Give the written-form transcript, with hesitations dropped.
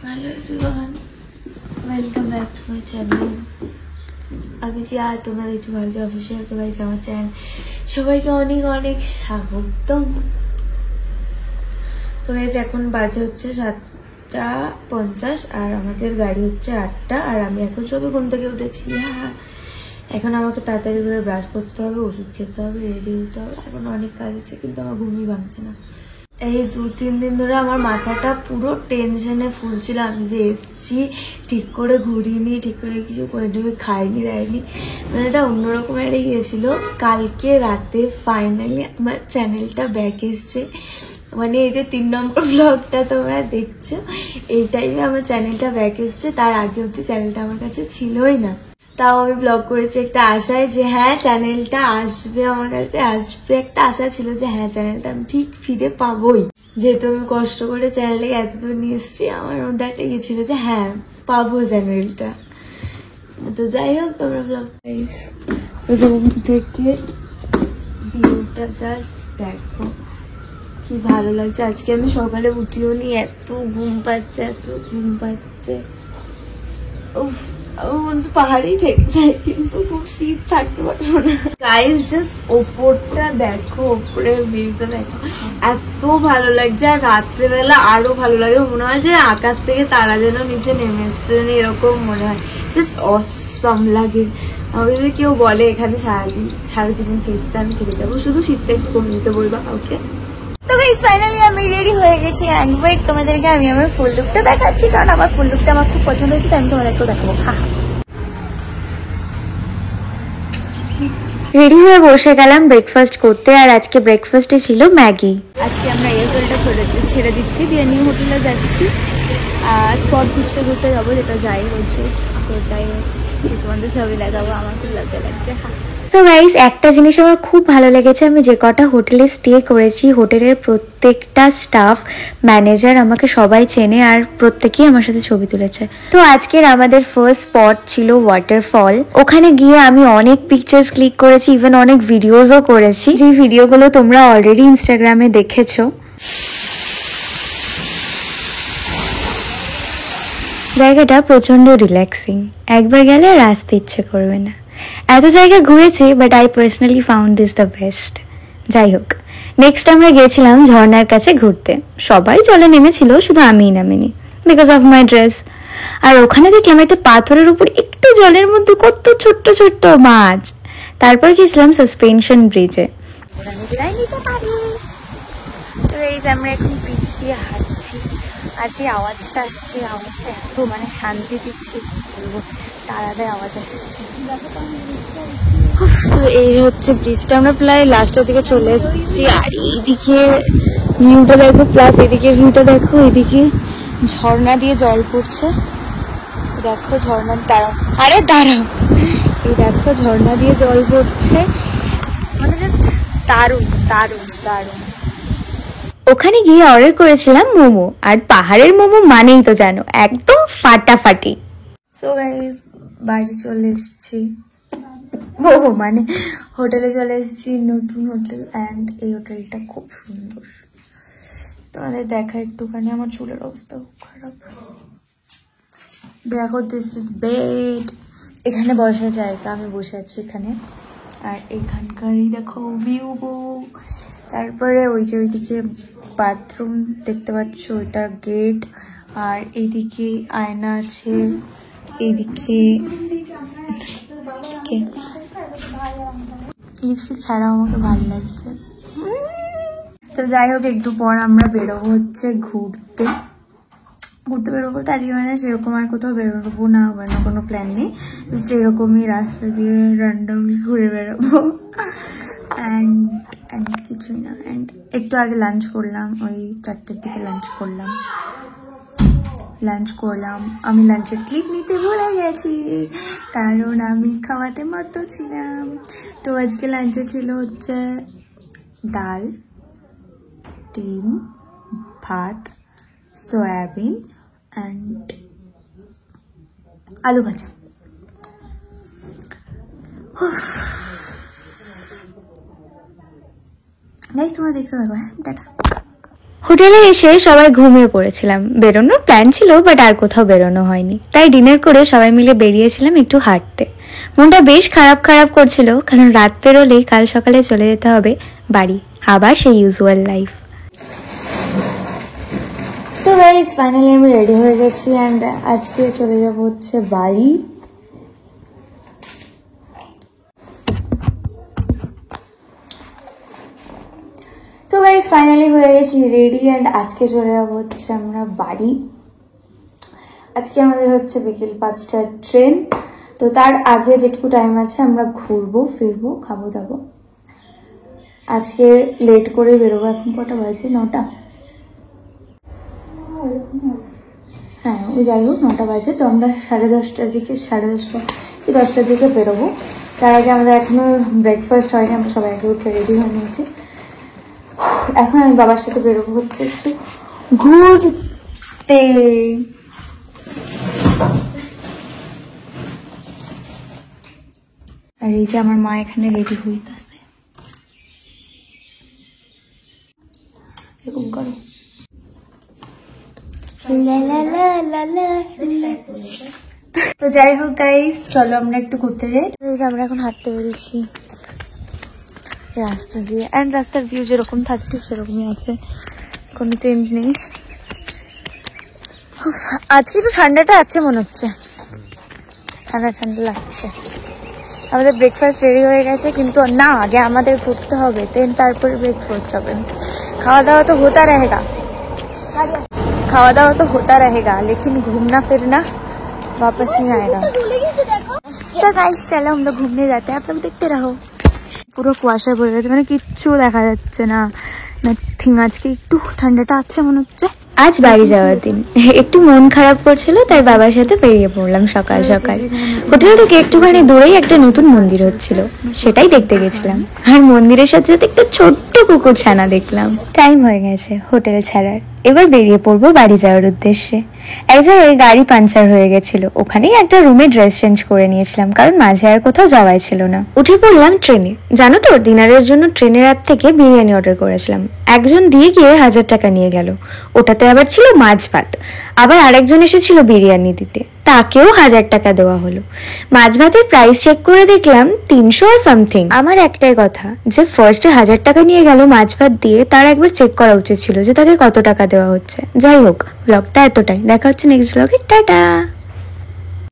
Hello everyone, welcome back to my channel. আমি যে আর তোমরা একটু ভালো অফিসিয়াল তো গাইস আমার চ্যানেল সবাইকে অনেক অনেক স্বাগতম। তো গাইস এখন বাজে হচ্ছে 7:50 আর আমাদের গাড়ি হচ্ছে 8টা আর আমি এখন সবে ঘুম থেকে উঠেছি। হ্যাঁ, এখন আমাকে তাড়াতাড়ি করে ব্রাশ করতে হবে, ওষুধ খেতে হবে, রেডি হতে হবে। এখন অনেক কাজ আছে কিন্তু আমার ঘুমই ভাঙছে না। এই 2-3 দিন ধরে আমার মাথাটা পুরো টেনশনে ফুল ছিল। আমি যে এসছি ঠিক করে ঘুরিনি, ঠিক করে কিছু করে নেবে, খাইনি দেয়নি, মানে এটা অন্যরকমের গিয়েছিল। কালকে রাতে ফাইনালি আমার চ্যানেলটা ব্যাক এসছে, মানে এই যে 3 নম্বর ব্লগটা তোমরা দেখছো এই টাইমে আমার চ্যানেলটা ব্যাক এসছে। তার আগে অব্দি চ্যানেলটা আমার কাছে ছিলই না, তাও আমি ব্লগ করেছি একটা আশায় যে হ্যাঁ চ্যানেলটা আসবে, আমার কাছে আসবে একটা আশা ছিল যে হ্যাঁ চ্যানেলটা আমি ঠিক ফিরে পাবোই। যেহেতু আমি কষ্ট করে চ্যানেলটাকে এতদূর নিয়ে এসেছি, আমার মধ্যে একটা ইয়ে ছিল যে হ্যাঁ পাবো চ্যানেলটা। তো যাই হোক, তোমরা ব্লগ রুম থেকে ভিউটা জাস্ট দেখো কি ভালো লাগছে। আজকে আমি সকালে উঠিও নি, এত ঘুম পাচ্ছে। উফ, আমার মনে হচ্ছে পাহাড়েই থেকে যায়, কিন্তু খুব শীত থাকতে পারবো না। গাইস জাস্ট ওপরটা দেখো, ওপরের ভিউটা দেখো, এত ভালো লাগছে। আর রাত্রেবেলা আরো ভালো লাগে, মনে হয় যে আকাশ থেকে তারা যেন নিচে নেমে এসছে, এরকম মনে হয়। জাস্ট অসাম লাগে। আমাকে যদি কেউ বলে এখানে সারা জীবন থেকে আমি থেকে যাবো, শুধু শীতটা একটু কমে দিতে বলবা ওকে। তো গাইস ফাইনালি আমি রেডি হয়ে গেছি এন্ড ওয়েট, তোমাদেরকে আমি আমার ফুল লুকটা দেখাচ্ছি, কারণ আমার ফুল লুকটা আমার খুব পছন্দ হয়েছে, তাই আমি তোমাদেরকেও দেখাবো। রেডি হয়ে বসে গেলাম ব্রেকফাস্ট করতে, আর আজকে ব্রেকফাস্টে ছিল ম্যাগি। আজকে আমরা এই হোটেলটা ছেড়ে দিচ্ছি, দিয়ে নিউ হোটেলে যাচ্ছি। স্পট ঘুরতে যাবো, যেটা যাই বলছি। তো যাই হোক, তোমাদের সবই দেখাবো, আমার খুব লজ্জা লাগছে। তো গাইস একটা জিনিস আমার খুব ভালো লেগেছে, আমি যে কটা হোটেলে স্টে করেছি হোটেলের প্রত্যেকটা স্টাফ ম্যানেজার আমাকে সবাই চেনে আর প্রত্যেকেই আমার সাথে ছবি তুলেছে। তো আজকের আমাদের ফার্স্ট স্পট ছিল ওয়াটারফল। ওখানে গিয়ে আমি অনেক পিকচার্স ক্লিক করেছি, ইভেন অনেক ভিডিওসও করেছি, যে ভিডিওগুলো তোমরা অলরেডি ইনস্টাগ্রামে দেখেছো। জায়গাটা প্রচন্ড রিল্যাক্সিং, একবার গেলে আর আসতে ইচ্ছে করবে না। এত জায়গা ঘুরেছি, but I personally found this the best. যাই হোক, নেক্সট আমরা গিয়েছিলাম ঝর্ণার কাছে ঘুরতে। সবাই জলে নেমেছিল, শুধু আমিই নামিনি, বিকজ অফ মাই ড্রেস। আর ওখানে দেখলাম একটা পাথরের উপর একটু জলের মধ্যে কত ছোট্ট ছোট্ট মাছ। তারপর গেছিলাম সাসপেনশন ব্রিজে। আমরা এখন ব্রিজ দিয়ে হাঁটছি, আর যে আওয়াজটা আসছে, আওয়াজটা এত মানে শান্তি দিচ্ছে, বলবো আলাদা আওয়াজ আসছে। তো এই হচ্ছে ব্রিজটা, আমরা প্রায় লাস্টের দিকে চলে এসেছি। আর এইদিকে ভিউটা দেখো, প্লাস এদিকে ভিউটা দেখো, এদিকে ঝর্ণা দিয়ে জল পড়ছে। দেখো ঝর্ণার দাঁড়াও, এই দেখো ঝর্ণা দিয়ে জল পড়ছে, মানে জাস্ট দারুণ দারুণ দারুণ। ওখানে গিয়ে অর্ডার করেছিলাম মোমো, আর পাহাড়ের মোমো মানেই তো জানো একদম ফাটাফাটি। সো গাইস বাড়ি চলে এসেছি, মানে হোটেলে চলে এসেছি, নতুন হোটেল। অ্যান্ড এই হোটেলটা খুব সুন্দর, তোমাদের দেখা একটুখানি। আমার চুলের অবস্থা খুব খারাপ, দেখো দিস ইজ বেড। এখানে বসার জায়গা, আমি বসে আছি এখানে। আর এখানকারই দেখো ভিউ। তারপরে ওই যে ওইদিকে বাথরুম দেখতে পাচ্ছ, ওইটা গেট। আর এইদিকে আয়না আছে, এইদিকে লিপস্টিক ছাড়াও আমাকে ভালো লাগছে। তো যাই হোক, একটু পর আমরা বেরোবো হচ্ছে ঘুরতে বেরোবো। আজকে মানে সেরকম আর কোথাও বেরোবো না, মানে কোনো প্ল্যান নেই, জাস্ট এরকমই রাস্তা দিয়ে র্যান্ডমলি ঘুরে বেরোবো। অ্যান্ড কিছুই না। অ্যান্ড একটু আগে লাঞ্চ করলাম, ওই 4টার দিকে লাঞ্চ করলাম। আমি লাঞ্চের ক্লিপ নিতে ভুলে গেছি, কারণ আমি খাওয়াতে মতো ছিলাম। তো আজকে লাঞ্চে ছিল হচ্ছে ডাল, ডিম, ভাত, সয়াবিন অ্যান্ড আলু ভাজা। গাইস তোমরা দেখতে পারবো। হ্যাঁ, টাটা। হোটেলে এসে সবাই ঘুমিয়ে পড়েছিলাম। বেরোনোর প্ল্যান ছিল, বাট আর কোথাও বেরোনো হয়নি। তাই ডিনার করে সবাই মিলে বেরিয়েছিলাম একটু হাঁটতে। মনটা বেশ খারাপ খারাপ করছিল, কারণ রাত পেরোলেই কাল সকালে চলে যেতে হবে বাড়ি, আবার সেই ইউজুয়াল লাইফ। তো গাইস ফাইনালি আমি রেডি হয়ে গেছি অ্যান্ড আজকে চলে যাবো হচ্ছে বাড়ি। তো গাইস ফাইনালি হয়ে গেছি রেডি অ্যান্ড আজকে চলে যাবো হচ্ছে আমরা বাড়ি। আজকে আমাদের হচ্ছে বিকেল 5টার ট্রেন। তো তার আগে যেটুকু টাইম আছে আমরা ঘুরবো ফিরবো খাবো দাবো। আজকে লেট করে বেরোবো। এখন কটা বাজে? 9টা। হ্যাঁ ওই যাই হোক 9টা বাজে। তো আমরা 10:30টার দিকে 10:30 কি 10টার দিকে বেরোবো। তার আগে আমাদের এখনো ব্রেকফাস্ট হয়নি, আমরা সবাই আগে উঠে রেডি হয়ে নিয়েছি। এখন আমি বাবার সাথে বেরোবো হচ্ছে একটু ঘুরতে। আর এই যে আমার মা এখানে রেডি হইতাছে, এরকম করো। তো যাই হোক গাইস চলো আমরা একটু ঘুরতে যাই। আমরা এখন হাঁটতে বেরিয়েছি রাস্তা দিয়ে, অ্যান্ড রাস্তার ভিউ যেরকম থাকে ঠিক সেরকমই আছে, কোনো চেঞ্জ নেই। আজকে তো ঠান্ডাটা আছে মনে হচ্ছে, ঠান্ডা ঠান্ডা লাগছে। আমাদের ব্রেকফাস্ট রেডি হয়ে গেছে, কিন্তু না আগে আমাদের ঘুরতে হবে, দেন তারপরে ব্রেকফাস্ট হবে। খাওয়া দাওয়া তো होता रहेगा, खावा दावा तो होता रहेगा, लेकिन घूमना फिरना वापस नहीं आएगा। तो गाइस चलो हम लोग घूमने जाते हैं, आप लोग देखते रहो। পুরো কুয়াশায় পড়ে গেছে, মানে কিচ্ছু দেখা যাচ্ছে না, নাথিং। আজকে একটু ঠান্ডাটা আছে মনে হচ্ছে। আজ বাড়ি যাওয়ার দিন, একটু মন খারাপ করছিল, তাই বাবার সাথে বেরিয়ে পড়লাম সকাল সকাল। হোটেল থেকে একটুখানি দূরেই একটা নতুন মন্দির হচ্ছিল, সেটাই দেখতে গেছিলাম। আর মন্দিরের সাথে সাথে একটা ছোট্ট কুকুর ছানা দেখলাম। টাইম হয়ে গেছে হোটেল ছাড়ার, এবার বেরিয়ে পড়বো বাড়ি যাওয়ার উদ্দেশ্যে। এক জায়গায় গাড়ি পাঞ্চার হয়ে গেছিল, ওখানেই একটা রুমে ড্রেস চেঞ্জ করে নিয়েছিলাম, কারণ মাঝে আর কোথাও যাওয়াই ছিল না। উঠে পড়লাম ট্রেনে। জানো তো ডিনারের জন্য ট্রেনের অ্যাপ থেকে বিরিয়ানি অর্ডার করেছিলাম। একজন দিয়ে গিয়ে 1000 টাকা নিয়ে গেল, ওটাতে আবার ছিল মাছ ভাত। আবার আরেকজন এসেছিল বিরিয়ানি দিতে, তাকেও 1000 টাকা দেওয়া হলো। মাছ ভাতের প্রাইস চেক করে দেখলাম 300 সামথিং। আমার একটাই কথা, যে ফার্স্টে 1000 টাকা নিয়ে গেল মাছ ভাত দিয়ে, তার একবার চেক করা উচিত ছিল যে তাকে কত টাকা দেওয়া হচ্ছে। যাই হোক, ব্লগটা এতটাই, দেখা হচ্ছে নেক্সট ব্লগে, টাটা।